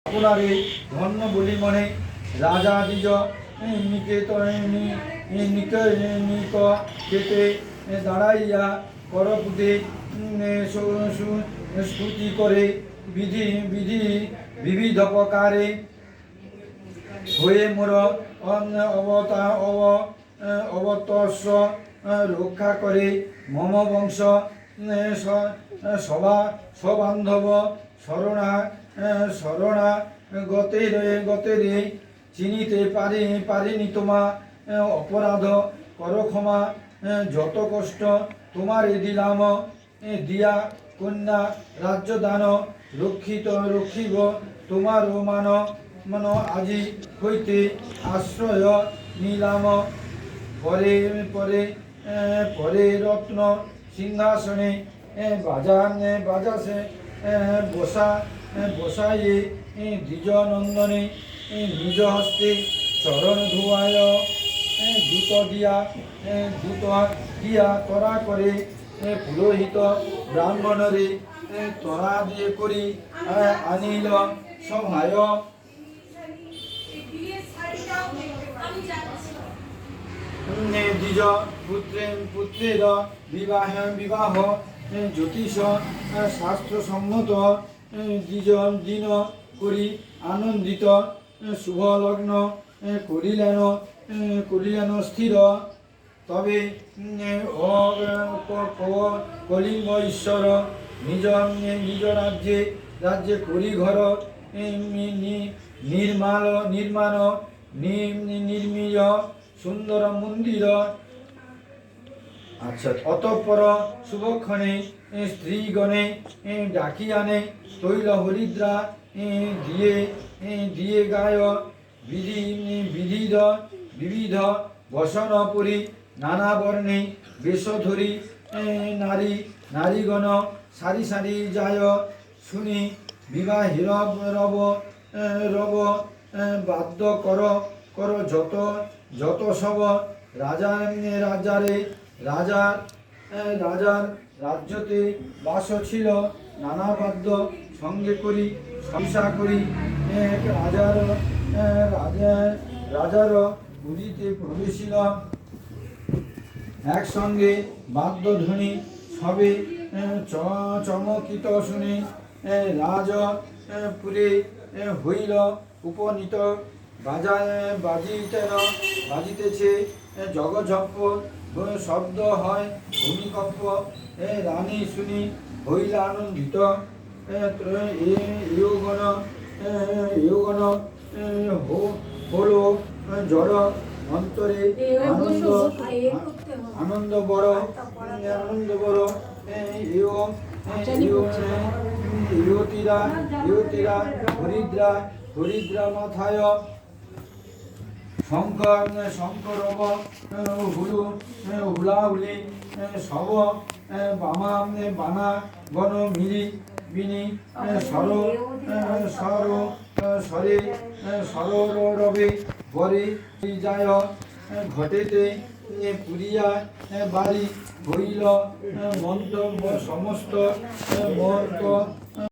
আপনারে ধন্য বলি মনে রাজা দ্বিজ নিকেতে দাঁড়াইয়া করপুটে স্তুতি করে বিধি বিধি বিবিধ প্রকারে হয়ে মোর অবতস্য রক্ষা করে মম বংশ সবান্ধব শরণা গতে রে চিনিতে পারিনি তোমা অপরাধ কর ক্ষমা যত কষ্ট তোমারে দিলাম দিয়া কন্যা রাজ্য দান রক্ষিব তোমার মান আজি হইতে আশ্রয় নিলাম পরে পরে পরে রত্ন সিংহাসনে বাজাসে বসাইয়ে দ্বিজ নন্দনে নিজ হস্তে চরণ ধুয়ায় দ্রুত দিয়া তরা করে পুরোহিত ব্রাহ্মণরে তরা দিয়ে করি আনিল সভায় দ্বিজ পুত্রের বিবাহ জ্যোতিষ শাস্ত্রসম্মত দিন করি আনন্দিত শুভ লগ্ন করিলেন স্থির তবে কলিঙ্গ ঈশ্বর নিজ রাজ্যে করি ঘর নির্মীয় সুন্দর মন্দির। আচ্ছা, অতঃপর শুভক্ষণে স্ত্রীগণে ডাকি আনে তৈল হরিদ্রা দিয়ে গায় বিবিধ বসন পরি নানা বর্ণে বেশ ধরি নারীগণ সারি সারি যায় শুনি বিবাহের রব বাদ্য কর যত সব রাজার রাজ্যতে বাস ছিল নানা বাদ্য সঙ্গে করি সংসা করি রাজার পুরীতে প্রবেশিল একসঙ্গে বাদ্যধ্বনি সবে চমকিত শুনে রাজপুরে হইল উপনীত বাজিতেছে জগঝপ্প শব্দ হয় ভূমিকম্প রানী শুনি হইল আনন্দিত ইয়গণ হলো জড় অন্তরে আনন্দ বড় ইয়তিরা হরিদ্রা মাথায় শঙ্কর হুলাহুলি সব বানা গণ মিলি বিনি সরবে বরে যায় ঘটেতে পুরিয়া বাড়ি হইল মন্তব্য সমস্ত মত